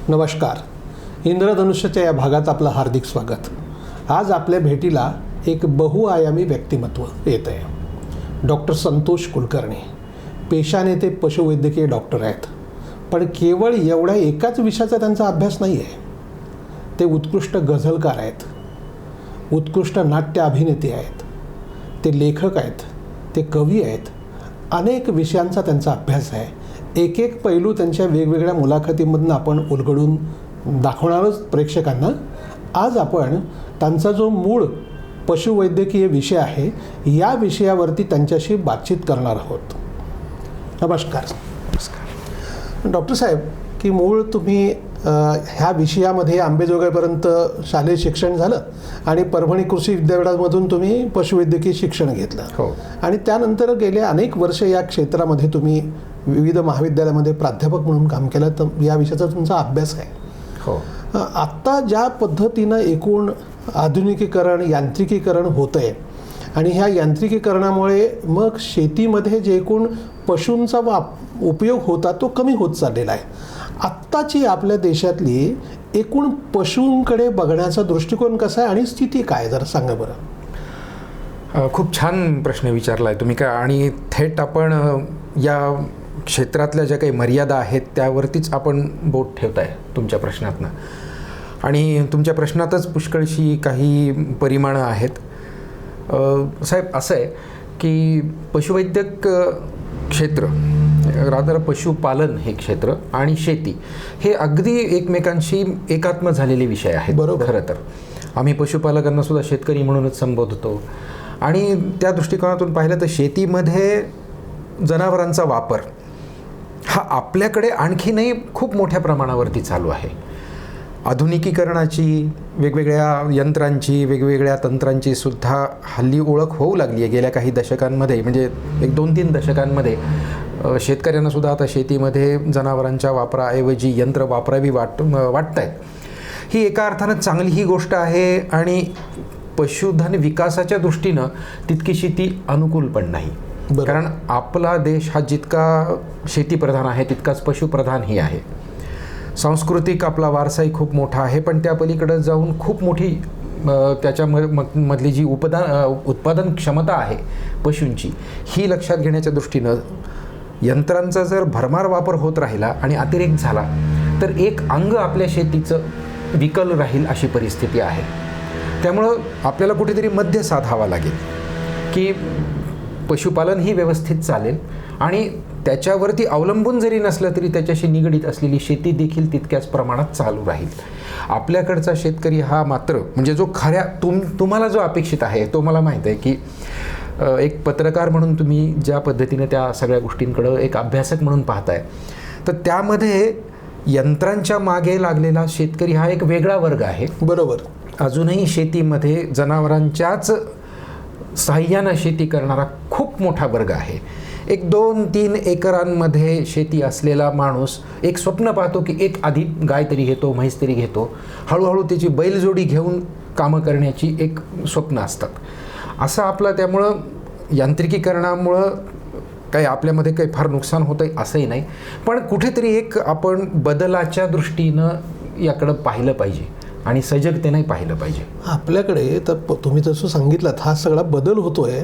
नमस्कार. इंद्रधनुष्याच्या या भागात आपलं हार्दिक स्वागत. आज आपल्या भेटीला एक बहुआयामी व्यक्तिमत्व येत आहे. डॉक्टर संतोष कुलकर्णी. पेशाने ते पशुवैद्यकीय डॉक्टर आहेत, पण केवळ एवढ्या एकाच विषयाचा त्यांचा अभ्यास नाही आहे. ते उत्कृष्ट गझलकार आहेत, उत्कृष्ट नाट्य अभिनेते आहेत, ते लेखक आहेत, ते कवी आहेत. अनेक विषयांचा त्यांचा अभ्यास आहे. एक एक पैलू त्यांच्या वेगवेगळ्या मुलाखतीमधून आपण उलगडून दाखवणारच प्रेक्षकांना. आज आपण त्यांचा जो मूळ पशुवैद्यकीय विषय आहे या विषयावरती त्यांच्याशी बातचीत करणार आहोत. नमस्कार. नमस्कार. डॉक्टर साहेब, की मूळ तुम्ही ह्या विषयामध्ये अंबेजोगाईपर्यंत शालेय शिक्षण झालं आणि परभणी कृषी विद्यापीठामधून तुम्ही पशुवैद्यकीय शिक्षण घेतलं. हो. आणि त्यानंतर गेले अनेक वर्ष या क्षेत्रामध्ये तुम्ही विविध महाविद्यालयामध्ये प्राध्यापक म्हणून काम केलं, तर या विषयाचा तुमचा अभ्यास आहे. हो. आत्ता ज्या पद्धतीनं एकूण आधुनिकीकरण, यांत्रिकीकरण होतं आहे आणि ह्या यांत्रिकीकरणामुळे मग शेतीमध्ये जे एकूण पशूंचा उपयोग होता तो कमी होत चाललेला आहे. आत्ताची आपल्या देशातली एकूण पशूंकडे बघण्याचा दृष्टिकोन कसा आहे आणि स्थिती काय, जरा सांगा बरं. खूप छान प्रश्न विचारला आहे तुम्ही. आणि थेट आपण या क्षेत्रातल्या ज्या काही मर्यादा आहेत त्यावरतीच आपण बोट ठेवताय तुमच्या प्रश्नातनं. आणि तुमच्या प्रश्नातच पुष्कळशी काही परिमाणं आहेत. साहेब, असं आहे की पशुवैद्यक क्षेत्र, रादर पशुपालन हे क्षेत्र आणि शेती हे अगदी एकमेकांशी एकात्म झालेले विषय आहेत. बरोबर. खरं तर आम्ही पशुपालकांना सुद्धा शेतकरी म्हणूनच संबोधतो. आणि त्या दृष्टिकोनातून पाहिलं तर शेतीमध्ये जनावरांचा वापर हा आपल्याकडे आणखीनही खूप मोठ्या प्रमाणावरती चालू आहे. आधुनिकीकरणाची, वेगवेगळ्या यंत्रांची, वेगवेगळ्या तंत्रांची सुद्धा हल्ली ओळख होऊ लागली आहे गेल्या काही दशकांमध्ये. म्हणजे 1-2-3 दशकांमध्ये शेतकऱ्यांना सुद्धा आता शेतीमध्ये जनावरांच्या वापराऐवजी यंत्र वापरावी वाटत आहेत. ही एका अर्थानं चांगली ही गोष्ट आहे आणि पशुधन विकासाच्या दृष्टीनं तितकीशी ती अनुकूल पण नाही. कारण आपला देश हा जितका शेतीप्रधान आहे तितकाच पशुप्रधानही आहे. सांस्कृतिक आपला वारसाही खूप मोठा आहे, पण त्या पलीकडे जाऊन खूप मोठी त्याच्यामधली जी उत्पादन क्षमता आहे पशूंची, ही लक्षात घेण्याच्या दृष्टीनं यंत्रांचा जर भरमार वापर होत राहिला आणि अतिरेक झाला तर एक अंग आपल्या शेतीचं विकल राहील अशी परिस्थिती आहे. त्यामुळं आपल्याला कुठेतरी मध्य साधावा लागेल की पशुपालन ही व्यवस्थित चालेल आणि त्याच्यावरती अवलंबून जरी नसलं तरी त्याच्याशी निगडीत असलेली शेती देखील तितक्याच प्रमाणात चालू राहील. आपल्याकडचा शेतकरी हा मात्र म्हणजे जो खऱ्या तुम्हाला जो अपेक्षित आहे तो मला माहीत आहे की एक पत्रकार म्हणून तुम्ही ज्या पद्धतीने त्या सगळ्या गोष्टींकडं एक अभ्यासक म्हणून पाहताय, तर त्यामध्ये यंत्रांच्या मागे लागलेला शेतकरी हा एक वेगळा वर्ग आहे. बरोबर. अजूनही शेतीमध्ये जनावरांच्याच साह्यानं शेती करणारा खूप मोठा वर्ग आहे. 1-2-3 एकरांमध्ये शेती असलेला माणूस एक स्वप्न पाहतो की एक आधी गाय तरी घेतो, म्हैस तरी घेतो, हळूहळू त्याची बैलजोडी घेऊन कामं करण्याची एक स्वप्न असतात. असं आपलं, त्यामुळं यांत्रिकीकरणामुळं काही आपल्यामध्ये काही फार नुकसान होतं असंही नाही, पण कुठेतरी एक आपण बदलाच्या दृष्टीनं याकडं पाहिलं पाहिजे आणि सजगतेने पाहिलं पाहिजे. आपल्याकडे तर तुम्ही जसं सांगितलं हा सगळा बदल होतोय,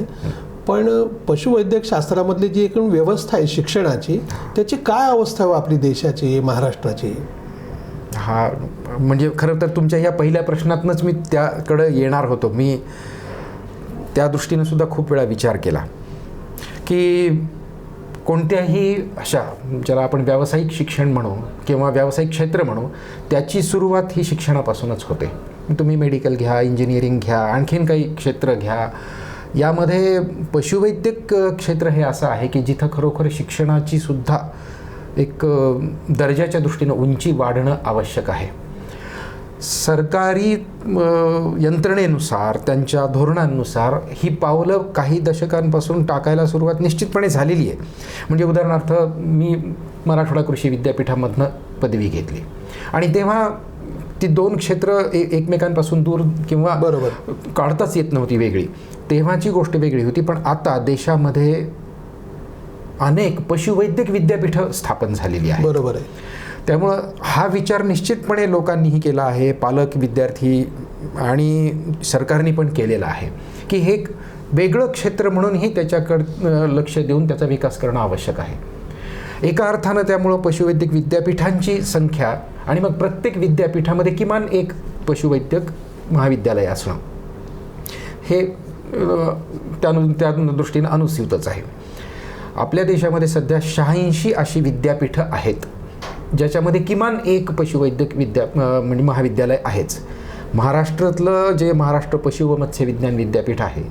पण पशुवैद्यक शास्त्रामधली जी एकूण व्यवस्था आहे शिक्षणाची, त्याची काय अवस्था आहे आपली देशाची, महाराष्ट्राची? हा म्हणजे खरं तर तुमच्या ह्या पहिल्या प्रश्नातनंच मी त्याकडं येणार होतो. मी त्या दृष्टीनं सुद्धा खूप वेळा विचार केला की कोणत्याही अशा ज्याला आपण व्यावसायिक शिक्षण म्हणू किंवा व्यावसायिक क्षेत्र म्हणू, त्याची सुरुवात ही शिक्षणापासूनच होते. तुम्ही मेडिकल घ्या, इंजिनिअरिंग घ्या, आणखीन काही क्षेत्र घ्या, यामध्ये पशुवैद्यक क्षेत्र हे असं आहे की जिथं खरोखर शिक्षणाची सुद्धा एक दर्जाच्या दृष्टीनं उंची वाढणं आवश्यक आहे. सरकारी यंत्रणेनुसार, त्यांच्या धोरणांनुसार ही पावलं काही दशकांपासून टाकायला सुरुवात निश्चितपणे झालेली आहे. म्हणजे उदाहरणार्थ मी मराठवाडा कृषी विद्यापीठामधनं पदवी घेतली आणि तेव्हा ती 2 क्षेत्र एकमेकांपासून दूर किंवा बरोबर काढताच येत नव्हती वेगळी. तेव्हाची गोष्ट वेगळी होती, पण आता देशामध्ये अनेक पशुवैद्यक विद्यापीठं स्थापन झालेली आहेत. बरोबर आहे. त्यामुळं हा विचार निश्चितपणे लोकांनीही केला आहे, पालक, विद्यार्थी आणि सरकारने पण केलेला आहे की हे एक वेगळं क्षेत्र म्हणूनही त्याच्याकडं लक्ष देऊन त्याचा विकास करणं आवश्यक आहे. एका अर्थानं त्यामुळं पशुवैद्यक विद्यापीठांची संख्या आणि मग प्रत्येक विद्यापीठामध्ये किमान एक पशुवैद्यक महाविद्यालय असणं हे त्या दृष्टीनं अनुस्यूतच आहे. आपल्या देशामध्ये सध्या 86 अशी विद्यापीठं आहेत ज्याच्यामध्ये किमान एक पशुवैद्यक म्हणजे महाविद्यालय आहेच. महाराष्ट्रातलं जे महाराष्ट्र पशु व मत्स्य विज्ञान विद्यापीठ आहे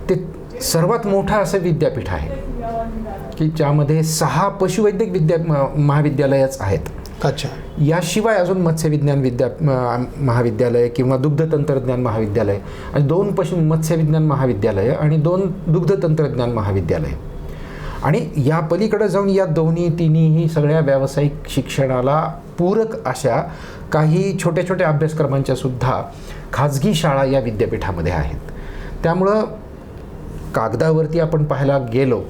ते सर्वात मोठं असं विद्यापीठ आहे की ज्यामध्ये 6 पशुवैद्यक महाविद्यालयच आहेत. अच्छा. याशिवाय अजून मत्स्यविज्ञान महाविद्यालय किंवा दुग्ध तंत्रज्ञान महाविद्यालय आणि 2 मत्स्यविज्ञान महाविद्यालय आणि 2 दुग्ध तंत्रज्ञान महाविद्यालय. आणि या पलीकडे जाऊन या तिन्ही सगळ्या व्यावसायिक शिक्षणाला पूरक अशा काही छोट्या छोट्या अभ्यासक्रमांच्या सुद्धा खाजगी शाळा या विद्यापीठामध्ये आहेत. त्यामुळं कागदावरती आपण पाहायला गेलो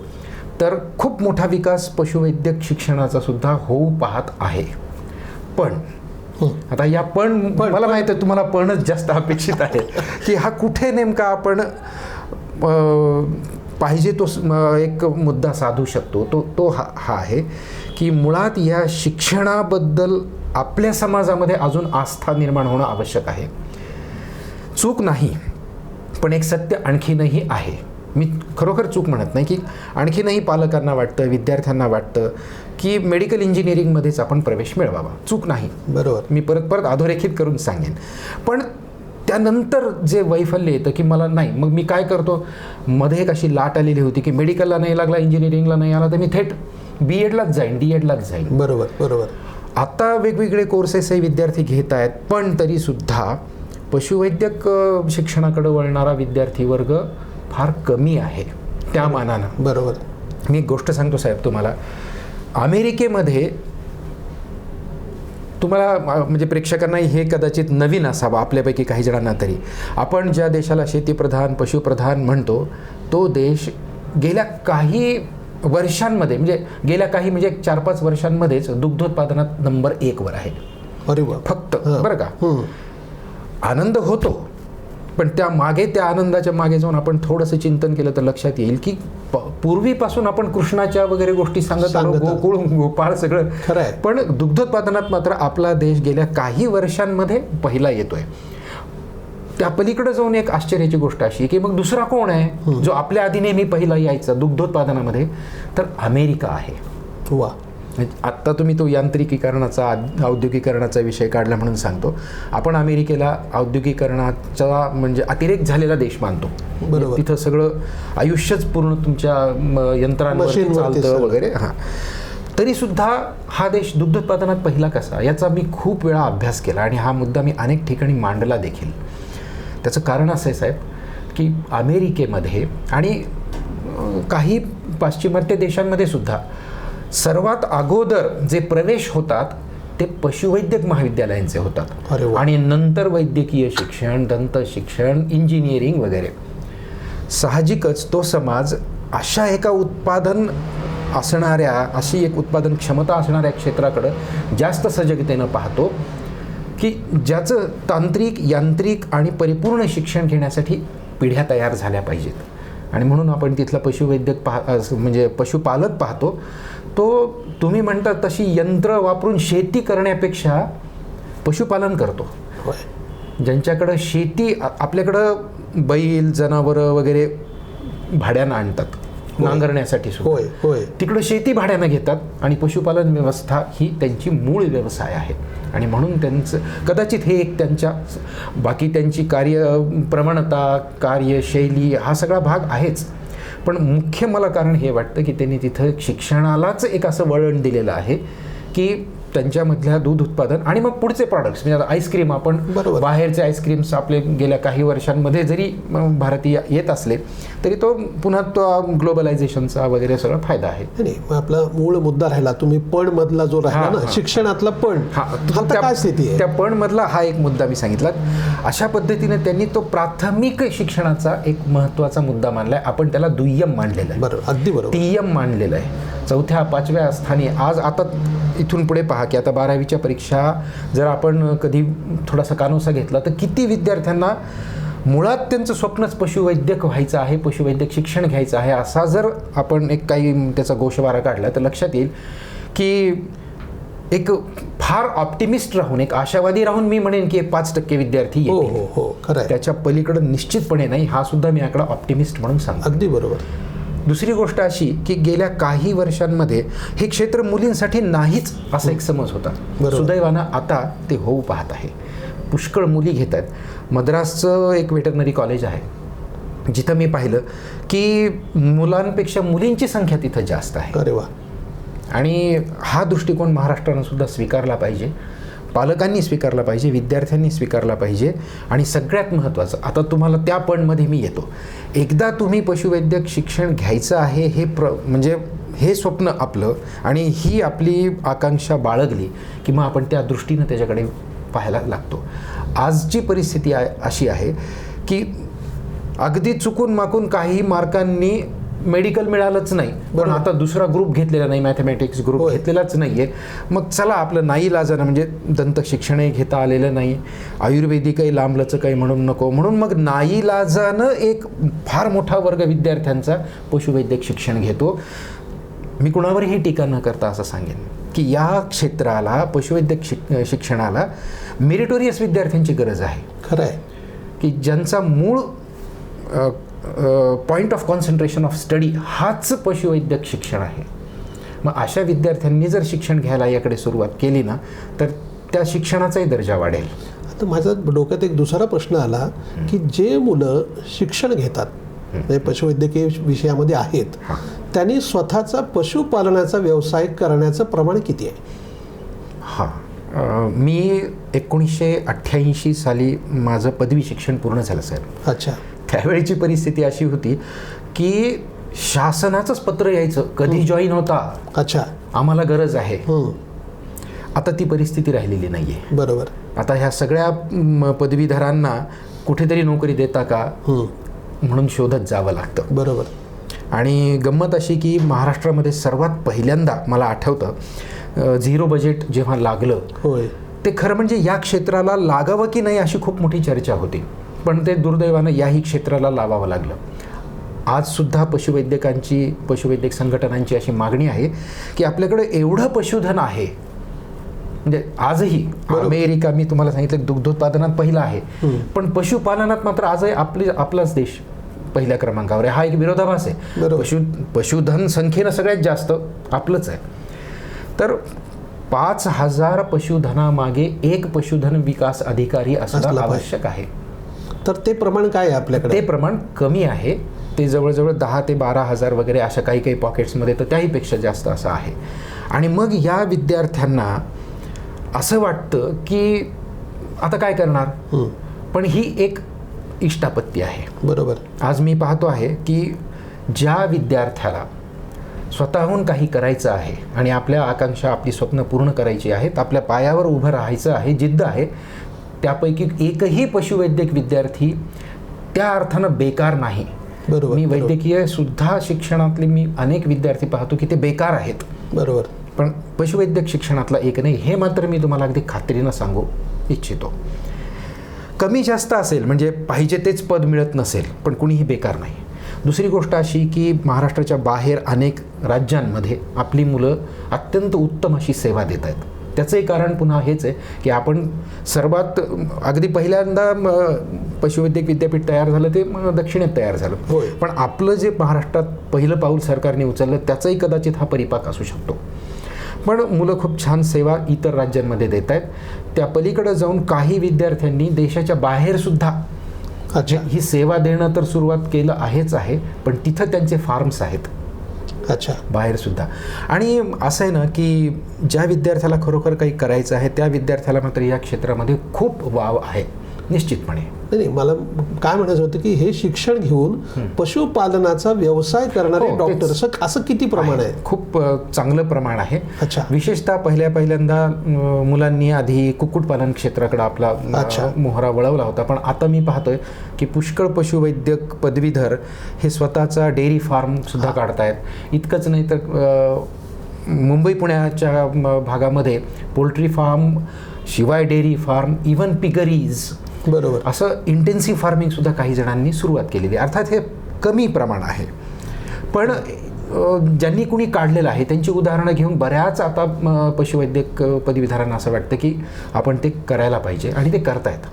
तर खूप मोठा विकास पशुवैद्यक शिक्षणाचा सुद्धा होऊ पाहत आहे. पण आता या पण मला माहिती आहे तुम्हाला पणच जास्त अपेक्षित आहे की हा कुठे नेमका आपण पाहिजे तो एक मुद्दा साधू शकतो. तो हा आहे की मुळात या शिक्षणाबद्दल आपल्या समाजामध्ये अजून आस्था निर्माण होणं आवश्यक आहे. चूक नाही, पण एक सत्य आणखीनही आहे. मी खरोखर चूक म्हणत नाही की आणखीनही पालकांना वाटतं, विद्यार्थ्यांना वाटतं की मेडिकल इंजिनिअरिंगमध्येच आपण प्रवेश मिळवावा. चूक नाही, बरोबर. मी परत अधोरेखित करून सांगेन. पण त्यानंतर जे वैफल्य येतं की मला नाही, मग मी काय करतो, मध्ये एक अशी लाट आलेली होती की मेडिकलला नाही लागला, इंजिनिअरिंगला नाही आला तर मी थेट BEdलाच जाईन, DEdलाच जाईन. बरोबर बरोबर. आता वेगवेगळे कोर्सेसही विद्यार्थी घेत आहेत, पण तरीसुद्धा पशुवैद्यक शिक्षणाकडे वळणारा विद्यार्थी वर्ग फार कमी आहे त्या मानानं. बरोबर. मी एक गोष्ट सांगतो साहेब तुम्हाला. अमेरिकेमध्ये तुम्हाला म्हणजे प्रेक्षकांना हे कदाचित नवीन असावं, आपल्यापैकी काही जणांना तरी. आपण ज्या देशाला शेतीप्रधान पशुप्रधान म्हणतो तो देश गेल्या काही वर्षांमध्ये म्हणजे गेल्या काही म्हणजे 4-5 वर्षांमध्येच दुग्धोत्पादनात नंबर 1 वर आहे. अरे वा. फक्त बरं का. आनंद होतो, पण त्या आनंदाच्या मागे जाऊन आपण थोडंसं चिंतन केलं तर लक्षात येईल की पूर्वीपासून आपण कृष्णाच्या वगैरे गोष्टी सांगत आलो, गोकुळ गोपाळ सगळं खरं आहे. पण दुग्धोत्पादनात मात्र आपला देश गेल्या काही वर्षांमध्ये पहिला येतोय. त्या पलीकडे जाऊन एक आश्चर्याची गोष्ट अशी की मग दुसरा कोण आहे जो आपल्या आधी नेहमी पहिला यायचा दुग्धोत्पादनामध्ये, तर अमेरिका आहे. वा. आत्ता तुम्ही तो यांत्रिकीकरणाचा औद्योगिकरणाचा विषय काढला म्हणून सांगतो. आपण अमेरिकेला औद्योगिकरणाचा म्हणजे अतिरेक झालेला देश मानतो. बरोबर. तिथं सगळं आयुष्यच पूर्ण तुमच्या यंत्रांवर चालतं वगैरे. हां, तरीसुद्धा हा देश दुग्धोत्पादनात पहिला कसा, याचा मी खूप वेळा अभ्यास केला आणि हा मुद्दा मी अनेक ठिकाणी मांडला देखील. त्याचं कारण असं आहे साहेब की अमेरिकेमध्ये आणि काही पाश्चिमात्य देशांमध्ये सुद्धा सर्वात अगोदर जे प्रवेश होतात ते पशुवैद्यक महाविद्यालयांचे होतात आणि नंतर वैद्यकीय शिक्षण, दंत शिक्षण, इंजिनिअरिंग वगैरे. साहजिकच तो समाज अशा एका अशी एक उत्पादन क्षमता असणाऱ्या क्षेत्राकडं जास्त सजगतेनं पाहतो की ज्याचं तांत्रिक, यांत्रिक आणि परिपूर्ण शिक्षण घेण्यासाठी पिढ्या तयार झाल्या पाहिजेत. आणि म्हणून आपण तिथला पशुवैद्यक म्हणजे पशुपालक पाहतो. तो तुम्ही म्हणता तशी यंत्र वापरून शेती करण्यापेक्षा पशुपालन करतो. ज्यांच्याकडं शेती, आपल्याकडं बैल जनावरं वगैरे भाड्यानं आणतात नांगरण्यासाठी सुद्धा, तिकडं शेती भाड्यानं घेतात आणि पशुपालन व्यवस्था ही त्यांची मूळ व्यवसाय आहे. आणि म्हणून त्यांचं कदाचित हे एक त्यांच्या बाकी त्यांची प्रमाणता, कार्यशैली हा सगळा भाग आहेच, पण मुख्य मला कारण हे वाटतं की त्यांनी तिथं शिक्षणालाच एक असं वळण दिलेलं आहे की त्यांच्यामधल्या दूध उत्पादन आणि मग पुढचे प्रॉडक्ट्स म्हणजे आता आईस्क्रीम, आपण बाहेरचे आईस्क्रीम्स आपले गेल्या काही वर्षांमध्ये जरी भारतीय येत असले तरी तो पुन्हा तो ग्लोबलायझेशनचा वगैरे सगळा फायदा आहे. नाही, आपला मूळ मुद्दा राहिला, तुम्ही पण मधला जो राहिला ना शिक्षणातला पण, काय स्थिती आहे त्या पण मधला हा एक मुद्दा मी सांगितला. अशा पद्धतीने त्यांनी तो प्राथमिक शिक्षणाचा एक महत्त्वाचा मुद्दा मानलाय. आपण त्याला दुय्यम मानलेला आहे. बरोबर, अगदी बरोबर. तिय्यम मानलेलं आहे. 4-5व्या स्थानी आज आता इथून पुढे पहा पहा की आता 12वीच्या परीक्षा जर आपण कधी थोडासा कानोसा घेतला तर किती विद्यार्थ्यांना मुळात त्यांचं स्वप्नच पशुवैद्यक व्हायचं आहे, पशुवैद्यक शिक्षण घ्यायचं आहे, असा जर आपण एक काही त्याचा गोषवारा काढला तर लक्षात येईल की एक फार ऑप्टिमिस्ट राहून, एक आशावादी राहून मी म्हणेन की 5% विद्यार्थी हो येतील. हो हो खरं आहे. त्याच्या पलीकडे निश्चितपणे नाही, हा सुद्धा मी आकडा ऑप्टिमिस्ट म्हणून सांगतो. अगदी बरोबर. दुसरी गोष्ट अशी की गेल्या काही वर्षांमध्ये हे क्षेत्र मुलींसाठी नाहीच असा एक समज होता. बरोबर. सुदैवानं आता ते होऊ पाहत आहे. पुष्कळ मुली घेत आहेत. मद्रासचं एक वेटरनरी कॉलेज आहे जिथं मी पाहिलं की मुलांपेक्षा मुलींची संख्या तिथं जास्त आहे. अरे वा. आणि हा दृष्टिकोन महाराष्ट्रानं सुद्धा स्वीकारला पाहिजे, पालकांनी स्वीकारला पाहिजे, विद्यार्थ्यांनी स्वीकारला पाहिजे. आणि सगळ्यात महत्त्वाचं, आता तुम्हाला त्या पॉईंटमध्ये मी येतो, एकदा तुम्ही पशुवैद्यक शिक्षण घ्यायचं आहे हे म्हणजे हे स्वप्न आपलं आणि ही आपली आकांक्षा बाळगली की मग आपण त्या दृष्टीनं त्याच्याकडे पाहायला लागतो. आजची परिस्थिती अशी आहे की अगदी चुकून माकून काही मार्कांनी मेडिकल मिळालंच नाही, पण आता दुसरा ग्रुप घेतलेला नाही, मॅथमॅटिक्स ग्रुप घेतलेलाच नाही आहे. मग चला आपलं नाईलाजानं, म्हणजे दंत शिक्षणही घेता आलेलं नाही, आयुर्वेदिकही लांबलचं काही म्हणून नको, म्हणून मग नाईलाजानं एक फार मोठा वर्ग विद्यार्थ्यांचा पशुवैद्यक शिक्षण घेतो. मी कुणावरही टीका न करता असं सांगेन की या क्षेत्राला, पशुवैद्यक शिक्षणाला मेरिटोरियस विद्यार्थ्यांची गरज आहे. खरं आहे की ज्यांचा मूळ point of concentration of study हाच पशुवैद्यक शिक्षण आहे. मग अशा विद्यार्थ्यांनी जर शिक्षण घ्यायला याकडे सुरुवात केली ना तर त्या शिक्षणाचाही दर्जा वाढेल. आता माझ्या डोक्यात एक दुसरा प्रश्न आला की जे मुलं शिक्षण घेतात, म्हणजे पशुवैद्यकीय विषयामध्ये आहेत, त्यांनी स्वतःचा पशुपालनाचा व्यवसाय करण्याचं प्रमाण किती आहे? हां, मी 1988 साली माझं पदवी शिक्षण पूर्ण झालं साहेब. अच्छा. त्यावेळीची परिस्थिती अशी होती की शासनाचंच पत्र यायचं, कधी जॉईन होता, अच्छा, आम्हाला गरज आहे. आता ती परिस्थिती राहिलेली नाही आहे. बरोबर. आता ह्या सगळ्या पदवीधरांना कुठेतरी नोकरी देता का म्हणून शोधत जावं लागतं. बरोबर. आणि गंमत अशी की महाराष्ट्रामध्ये सर्वात पहिल्यांदा मला आठवतं झिरो बजेट जेव्हा लागलं, होय, ते खरं म्हणजे या क्षेत्राला लागावं की नाही अशी खूप मोठी चर्चा होती, पण ते दुर्दैवानं याही क्षेत्राला लावावं लागलं. आजसुद्धा पशुवैद्यक संघटनांची अशी मागणी आहे की आपल्याकडे एवढं पशुधन आहे, म्हणजे आजही अमेरिका, मी तुम्हाला सांगितलं दुग्धोत्पादनात पहिला आहे, पण पशुपालनात मात्र आजही आपलाच देश पहिल्या क्रमांकावर आहे. हा एक विरोधाभास आहे. पशुधन संख्येनं सगळ्यात जास्त आपलंच आहे. तर 5,000 पशुधनामागे एक पशुधन विकास अधिकारी असणं आवश्यक आहे. तर ते प्रमाण काय आहे आपल्याकडे? ते प्रमाण कमी आहे. ते जवळजवळ 10 ते 12,000 वगैरे अशा काही पॉकेट्समध्ये तर त्याहीपेक्षा जास्त असं आहे. आणि मग या विद्यार्थ्यांना असं वाटतं की आता काय करणार, पण ही एक इष्टापत्ती आहे. बरोबर. आज मी पाहतो आहे की ज्या विद्यार्थ्याला स्वतःहून काही करायचं आहे आणि आपल्या आकांक्षा, आपली स्वप्न पूर्ण करायची आहेत, आपल्या पायावर उभं राहायचं आहे, जिद्द आहे, त्यापैकी एकही पशुवैद्यक विद्यार्थी त्या अर्थानं बेकार नाही. बरोबर. मी वैद्यकीय सुद्धा शिक्षणातले मी अनेक विद्यार्थी पाहतो की ते बेकार आहेत. बरोबर. पण पशुवैद्यक शिक्षणातला एक नाही, हे मात्र मी तुम्हाला अगदी खात्रीनं सांगू इच्छितो. कमी जास्त असेल, म्हणजे पाहिजे तेच पद मिळत नसेल, पण कुणीही बेकार नाही. दुसरी गोष्ट अशी की महाराष्ट्राच्या बाहेर अनेक राज्यांमध्ये आपली मुलं अत्यंत उत्तम अशी सेवा देत आहेत. त्याचंही कारण पुन्हा हेच आहे की आपण सर्वात अगदी पहिल्यांदा पशुवैद्यक विद्यापीठ तयार झालं ते दक्षिणेत तयार झालं, पण आपलं जे महाराष्ट्रात पहिलं पाऊल सरकारने उचललं त्याचाही कदाचित हा परिपाक असू शकतो. पण मुलं खूप छान सेवा इतर राज्यांमध्ये देत आहेत. त्या पलीकडे जाऊन काही विद्यार्थ्यांनी देशाच्या बाहेरसुद्धा ही सेवा देणं तर सुरुवात केलं आहे, पण तिथं त्यांचे फार्म्स आहेत. अच्छा. बाहेर सुद्धा. आणि असं आहे ना की ज्या विद्यार्थ्याला खरोखर काही करायचं आहे त्या विद्यार्थ्याला मात्र या क्षेत्रामध्ये खूप वाव आहे निश्चितपणे. नाही, मला काय म्हणायचं होतं की हे शिक्षण घेऊन पशुपालनाचा व्यवसाय करणारे डॉक्टर असं किती प्रमाण आहे? खूप चांगलं प्रमाण आहे. अच्छा. विशेषतः पहिल्यांदा मुलांनी आधी कुक्कुटपालन क्षेत्राकडे आपला मोहरा वळवला होता, पण आता मी पाहतोय की पुष्कळ पशुवैद्यक पदवीधर हे स्वतःचा डेअरी फार्म सुद्धा काढतायत. इतकंच नाही तर मुंबई पुण्याच्या भागामध्ये पोल्ट्री फार्म शिवाय डेअरी फार्म इवन पिगरीज बरोबर. असं इंटेन्सिव्ह फार्मिंगसुद्धा काही जणांनी सुरुवात केलेली आहे. अर्थात हे कमी प्रमाण आहे, पण ज्यांनी कुणी काढलेलं आहे त्यांची उदाहरणं घेऊन बऱ्याच आता पशुवैद्यक पदवीधरांना असं वाटतं की आपण ते करायला पाहिजे आणि ते करतायत.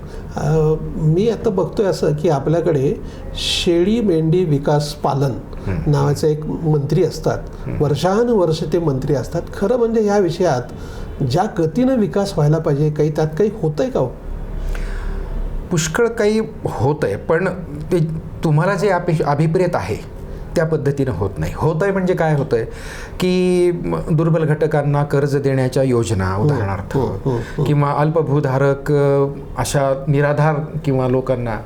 मी आता बघतोय असं की आपल्याकडे शेळी मेंढी विकास पालन नावाचे एक मंत्री असतात, वर्षानुवर्ष ते मंत्री असतात. खरं म्हणजे ह्या विषयात ज्या गतीनं विकास व्हायला पाहिजे त्यात काही होतंय का? पुष्कळ काही होत आहे, पण ते तुम्हाला जे अभिप्रेत आहे त्या पद्धतीनं होत नाही. होत आहे म्हणजे काय होतं आहे की दुर्बल घटकांना कर्ज देण्याच्या योजना उदाहरणार्थ किंवा अल्पभूधारक अशा निराधार किंवा लोकांना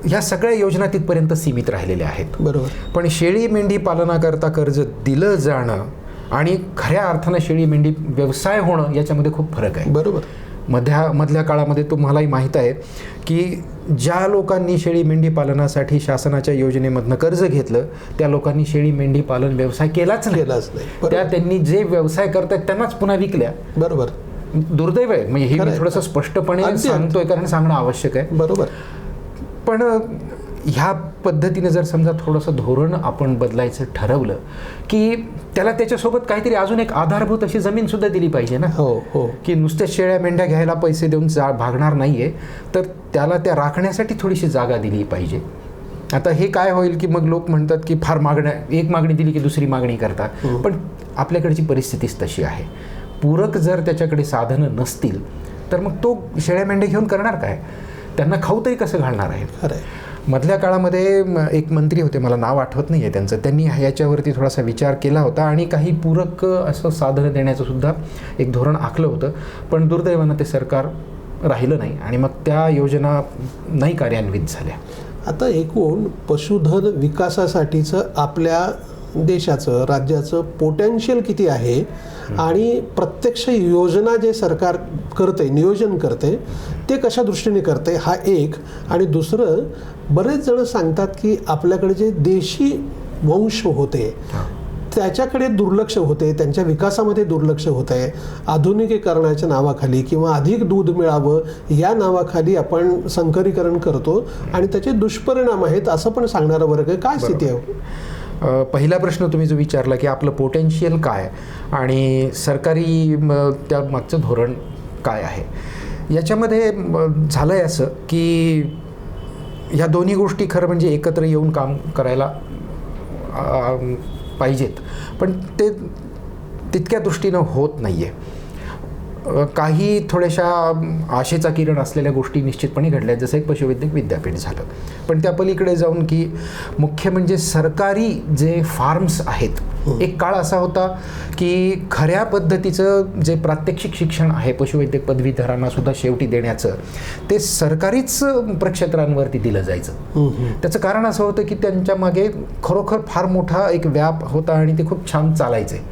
ह्या सगळ्या योजना तिथपर्यंत सीमित राहिलेल्या आहेत. बरोबर. पण शेळी मेंढी पालनाकरता कर्ज दिलं जाणं आणि खऱ्या अर्थानं शेळी मेंढी व्यवसाय होणं याच्यामध्ये खूप फरक आहे. बरोबर. मधल्या काळामध्ये तुम्हालाही माहीत आहे की ज्या लोकांनी शेळी मेंढी पालनासाठी शासनाच्या योजनेमधनं कर्ज घेतलं त्या लोकांनी शेळी मेंढी पालन व्यवसाय केलाच नाही. त्या त्यांनी जे व्यवसाय करतात त्यांनाच पुन्हा विकल्या. बरोबर. दुर्दैव आहे, म्हणजे हे मी थोडंसं स्पष्टपणे सांगतोय कारण सांगणं आवश्यक आहे. बरोबर. पण ह्या पद्धतीने जर समजा थोडंसं धोरण आपण बदलायचं ठरवलं की त्याला त्याच्यासोबत काहीतरी अजून एक आधारभूत अशी जमीनसुद्धा दिली पाहिजे ना. हो हो. की नुसत्या शेळ्या मेंढ्या घ्यायला पैसे देऊन भागणार नाही आहे, तर त्याला त्या राखण्यासाठी थोडीशी जागा दिली पाहिजे. आता हे काय होईल की मग लोक म्हणतात की फार एक मागणी दिली की दुसरी मागणी करतात, पण आपल्याकडची परिस्थितीच तशी आहे. पूरक जर त्याच्याकडे साधनं नसतील तर मग तो शेळ्या मेंढ्या घेऊन करणार काय? त्यांना खाऊ तरी कसं घालणार आहे? मधल्या काळामध्ये एक मंत्री होते, मला नाव आठवत नाही आहे त्यांचं, त्यांनी याच्यावरती थोडासा विचार केला होता आणि काही पूरक असं साधनं देण्याचं सुद्धा एक धोरण आखलं होतं, पण दुर्दैवानं ते सरकार राहिलं नाही आणि मग त्या योजना नाही कार्यान्वित झाल्या. आता एकूण पशुधन विकासासाठीचं आपल्या देशाचं राज्याचं पोटेन्शियल किती आहे आणि प्रत्यक्ष योजना जे सरकार करते नियोजन करते ते कशा दृष्टीने करते हा एक. आणि दुसरं, बरेच जण सांगतात की आपल्याकडे जे देशी वंश होते त्याच्याकडे दुर्लक्ष होते, त्यांच्या विकासामध्ये दुर्लक्ष होत आहे. आधुनिकीकरणाच्या नावाखाली किंवा अधिक दूध मिळावं या नावाखाली आपण संकरीकरण करतो आणि त्याचे दुष्परिणाम आहेत असं पण सांगणारा वर्ग आहे. काय स्थिती आहे? पहिला प्रश्न तुम्ही जो विचारला की आपलं पोटेन्शियल काय आणि सरकारी त्या मागचं धोरण काय आहे, याच्यामध्ये झालं आहे असं की ह्या दोन्ही गोष्टी खरं म्हणजे एकत्र येऊन काम करायला पाहिजेत, पण ते तितक्या दृष्टीनं होत नाही आहे. काही थोड्याशा आशेचा किरण असलेल्या गोष्टी निश्चितपणे घडल्या, जसं एक पशुवैद्यक विद्यापीठ झालं, पण त्या पलीकडे जाऊन की मुख्य म्हणजे सरकारी जे फार्म्स आहेत. एक काळ असा होता की खऱ्या पद्धतीचं जे प्रात्यक्षिक शिक्षण आहे पशुवैद्यक पदवीधरांना सुद्धा शेवटी देण्याचं, ते सरकारीच प्रक्षेत्रांवरती दिलं जायचं. त्याचं कारण असं होतं की त्यांच्या मागे खरोखर फार मोठा एक व्याप होता आणि ते खूप छान चालायचे.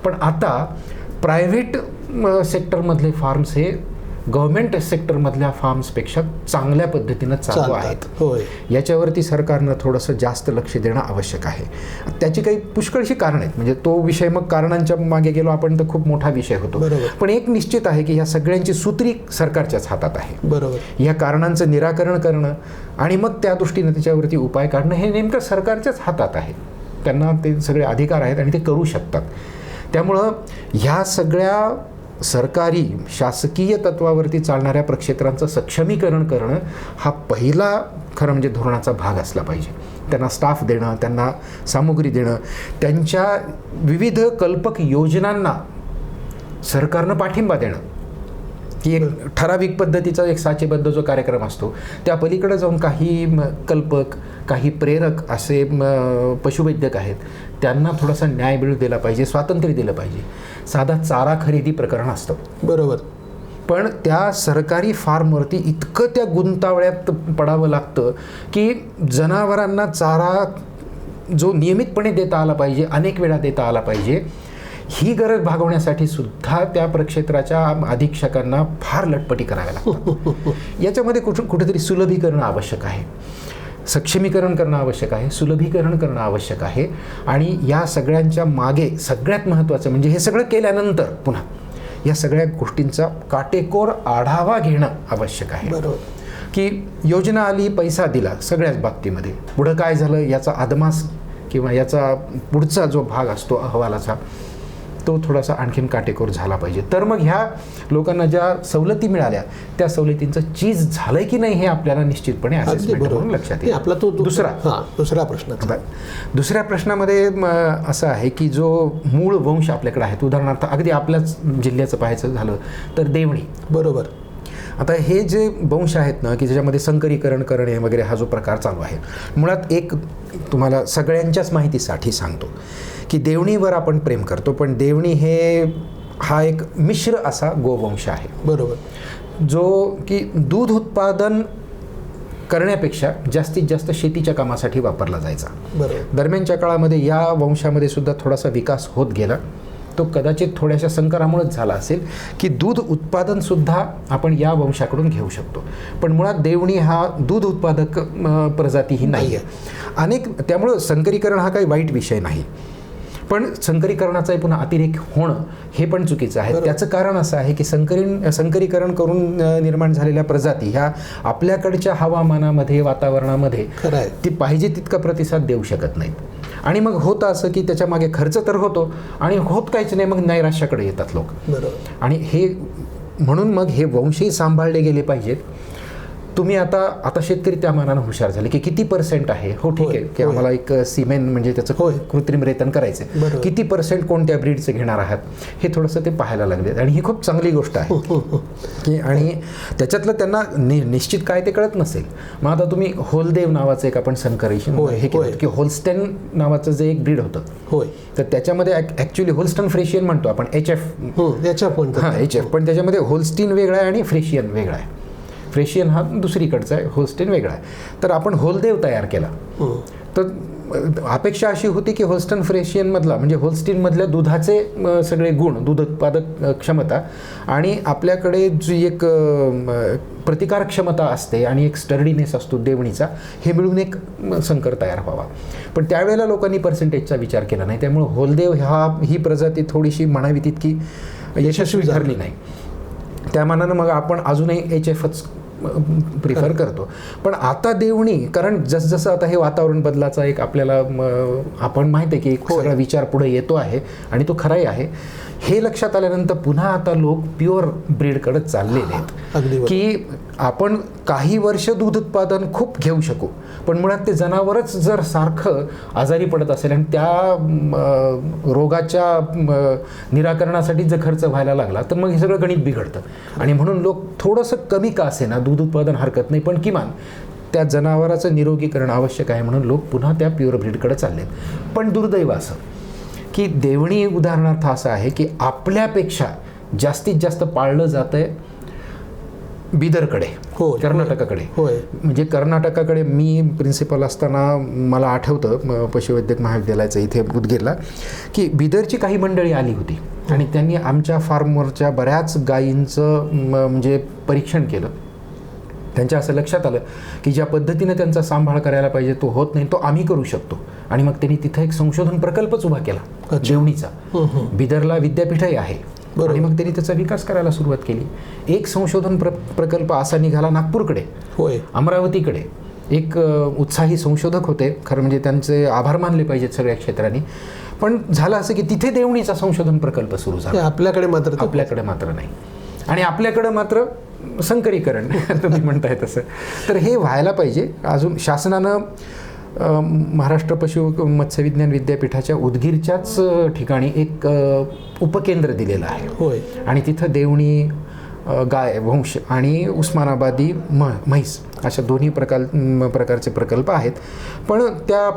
पण आता प्रायव्हेट सेक्टरमधले फार्म्स हे गव्हर्नमेंट सेक्टरमधल्या फार्म्सपेक्षा चांगल्या पद्धतीनं चालू आहेत. याच्यावरती सरकारनं थोडंसं जास्त लक्ष देणं आवश्यक आहे. त्याची काही पुष्कळशी कारणं आहेत, म्हणजे तो विषय मग कारणांच्या मागे गेलो आपण तर खूप मोठा विषय होतो. पण एक निश्चित आहे की ह्या सगळ्यांची सूत्री सरकारच्याच हातात आहे. बरोबर. या कारणांचं निराकरण करणं आणि मग त्या दृष्टीनं त्याच्यावरती उपाय काढणं हे नेमकं सरकारच्याच हातात आहे. त्यांना ते सगळे अधिकार आहेत आणि ते करू शकतात. त्यामुळं ह्या सगळ्या सरकारी शासकीय तत्वावरती चालणाऱ्या प्रक्षेत्रांचं सक्षमीकरण करणं हा पहिला खरं म्हणजे धोरणाचा भाग असला पाहिजे. त्यांना स्टाफ देणं, त्यांना सामुग्री देणं, त्यांच्या विविध कल्पक योजनांना सरकारनं पाठिंबा देणं, की एक ठराविक पद्धतीचा एक साचेबद्ध जो कार्यक्रम असतो त्या पलीकडे जाऊन काही कल्पक, काही प्रेरक असे पशुवैद्यक आहेत, त्यांना थोडासा न्याय मिळू दिला पाहिजे, स्वातंत्र्य दिलं पाहिजे. साधा चारा खरेदी प्रकरण असतं. बरोबर. पण त्या सरकारी फार्मवरती इतकं त्या गुंतावळ्यात पडावं लागतं की जनावरांना चारा जो नियमितपणे देता आला पाहिजे, अनेक वेळा देता आला पाहिजे, ही गरज भागवण्यासाठी सुद्धा त्या प्रक्षेत्राच्या अधीक्षकांना फार लटपटी कराव्या लागतात. याच्यामध्ये कुठेतरी सुलभीकरण आवश्यक आहे. सक्षमीकरण करणं आवश्यक आहे, सुलभीकरण करणं आवश्यक आहे. आणि या सगळ्यांच्या मागे सगळ्यात महत्त्वाचं म्हणजे हे सगळं केल्यानंतर पुन्हा या सगळ्या गोष्टींचा काटेकोर आढावा घेणं आवश्यक आहे. बरोबर. की योजना आली, पैसा दिला सगळ्याच बाबतीमध्ये, पुढं काय झालं याचा अदमास किंवा याचा पुढचा जो भाग असतो अहवालाचा तो थोडासा आणखीन काटेकोर झाला पाहिजे. तर मग ह्या लोकांना ज्या सवलती मिळाल्या त्या सवलतींचं चीज झालंय की नाही हे आपल्याला निश्चितपणे assessment म्हणून लक्षात येईल. आपला तो दुसरा प्रश्न. दुसऱ्या प्रश्नामध्ये असं आहे की जो मूळ वंश आपल्याकडे आहेत, उदाहरणार्थ अगदी आपल्याच जिल्ह्याचं पाहायचं झालं तर देवणी. बरोबर. आता हे जे वंश आहेत ना की ज्याच्यामध्ये संकरीकरण करणे वगैरे हा जो प्रकार चालू आहे, मुळात एक तुम्हाला सगळ्यांच्याच माहितीसाठी सांगतो की देवणीवर आपण प्रेम करतो, पण देवणी हा एक मिश्र असा गोवंश आहे. बरोबर. जो की दूध उत्पादन करण्यापेक्षा जास्तीत जास्त शेतीच्या कामासाठी वापरला जायचा. बरोबर. दरम्यानच्या काळामध्ये या वंशामध्ये सुद्धा थोडासा विकास होत गेला. तो कदाचित थोड्याशा संकरामुळेच झाला असेल की दूध उत्पादन सुद्धा आपण या वंशाकडून घेऊ शकतो, पण मुळात देवणी हा दूध उत्पादक प्रजाती ही नाही आहे. त्यामुळं संकरीकरण हा काही वाईट विषय नाही, पण संकरीकरणाचाही पुन्हा अतिरेक होणं हे पण चुकीचं आहे. त्याचं कारण असं आहे की संकरीकरण करून निर्माण झालेल्या प्रजाती ह्या आपल्याकडच्या हवामानामध्ये वातावरणामध्ये ती पाहिजे तितका प्रतिसाद देऊ शकत नाहीत. आणि मग होतं असं की त्याच्या मागे खर्च तर होतो आणि होत काहीच नाही, मग नैराश्याकडे येतात लोक. आणि हे म्हणून मग हे वंशही सांभाळले गेले पाहिजेत. तुम्ही आता शेतकरी त्या मानानं हुशार झाले की किती % आहे, हो ठीक आहे की आम्हाला एक सिमेन म्हणजे त्याचं कृत्रिम रेतन करायचं आहे, किती % कोणत्या ब्रीडचं घेणार आहात हे थोडंसं ते पाहायला लागले. आणि ही खूप चांगली गोष्ट आहे की आणि त्याच्यातलं त्यांना निश्चित काय ते कळत नसेल. मग आता तुम्ही होलदेव नावाचं एक आपण संकरेशन हे केलं की होलस्टेन नावाचं जे एक ब्रीड होतं, तर त्याच्यामध्ये ॲक्च्युली होलस्टन फ्रेशियन म्हणतो आपण, HF, पण त्याच्यामध्ये होलस्टीन वेगळा आहे आणि फ्रेशियन वेगळा आहे. फ्रेशियन हा दुसरीकडचा आहे, होलस्टेन वेगळा आहे. तर आपण होलदेव तयार केला. तर अपेक्षा अशी होती की होलस्टन फ्रेशियनमधला म्हणजे होलस्टीनमधल्या दुधाचे सगळे गुण, दूध उत्पादक क्षमता आणि आपल्याकडे जी एक प्रतिकार क्षमता असते आणि एक स्टर्डीनेस असतो देवणीचा, हे मिळून एक संकर तयार व्हावा. पण त्यावेळेला लोकांनी पर्सेंटेजचा विचार केला नाही, त्यामुळे होलदेव ही प्रजाती थोडीशी म्हणावी तितकी यशस्वी ठरली नाही. त्या मानानं मग आपण अजूनही HFच प्रिफर करतो. पण आता देवणी, कारण जसजसं आता हे वातावरण बदलाचा एक आपल्याला आपण माहिती आहे की एक सगळा विचार पुढे येतो आहे आणि तो खराही आहे, हे लक्षात आल्यानंतर पुन्हा आता लोक प्युअर ब्रीडकडे चाललेले आहेत की आपण काही वर्ष दूध उत्पादन खूप घेऊ शकू, पण मुळात ते जनावरच जर सारखं आजारी पडत असेल आणि त्या रोगाच्या निराकरणासाठी जर खर्च व्हायला लागला तर मग हे सगळं गणित बिघडतं. आणि म्हणून लोक थोडंसं कमी का असे ना दूध उत्पादन हरकत नाही, पण किमान त्या जनावराचं निरोगीकरण आवश्यक आहे म्हणून लोक पुन्हा त्या प्युअर ब्रीडकडे चाललेत. पण दुर्दैव असं की देवणी उदाहरणार्थ असं आहे की आपल्यापेक्षा जास्तीत जास्त पाळलं जातंय बिदरकडे, कर्नाटकाकडे. म्हणजे कर्नाटकाकडे मी प्रिन्सिपल असताना मला आठवतं पशुवैद्यक महाविद्यालयाचं इथे उदगीरला की बिदरची काही मंडळी आली होती आणि त्यांनी आमच्या फार्मवरच्या बऱ्याच गायींचं म्हणजे परीक्षण केलं. त्यांच्या असं लक्षात आलं की ज्या पद्धतीनं त्यांचा सांभाळ करायला पाहिजे तो होत नाही, तो आम्ही करू शकतो. आणि मग त्यांनी तिथं एक संशोधन प्रकल्पच उभा केला देवणीचा. बिदरला विद्यापीठही आहे आणि मग त्यांनी त्याचा विकास करायला सुरुवात केली. एक संशोधन प्रकल्प असा निघाला नागपूरकडे, अमरावतीकडे. एक उत्साही संशोधक होते, खरं म्हणजे त्यांचे आभार मानले पाहिजेत सगळ्या क्षेत्रांनी. पण झालं असं की तिथे देवणीचा संशोधन प्रकल्प सुरू झाला, आपल्याकडे मात्र नाही. आणि आपल्याकडं मात्र संकरीकरण तुम्ही म्हणताय तसं. तर हे व्हायला पाहिजे. अजून शासनानं महाराष्ट्र पशु मत्स्यविज्ञान विद्यापीठाच्या उदगीरच्याच ठिकाणी एक उपकेंद्र दिलेलं आहे आणि तिथं देवणी गाय वंश आणि उस्मानाबादी म्हैस अशा दोन्ही प्रकारचे प्रकल्प आहेत. पण त्या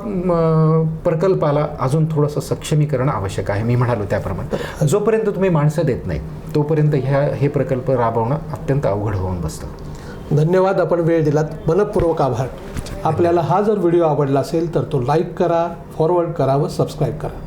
प्रकल्पाला अजून थोडंसं सक्षमीकरण आवश्यक आहे. मी म्हणालो त्याप्रमाणे जोपर्यंत तुम्ही माणसं देत नाही तोपर्यंत हे प्रकल्प राबवणं अत्यंत अवघड होऊन बसतं. धन्यवाद, आपण वेळ दिलात, मनःपूर्वक आभार. आपल्याला हा जर व्हिडिओ आवडला असेल तर तो लाईक करा, फॉरवर्ड करा व सबस्क्राईब करा.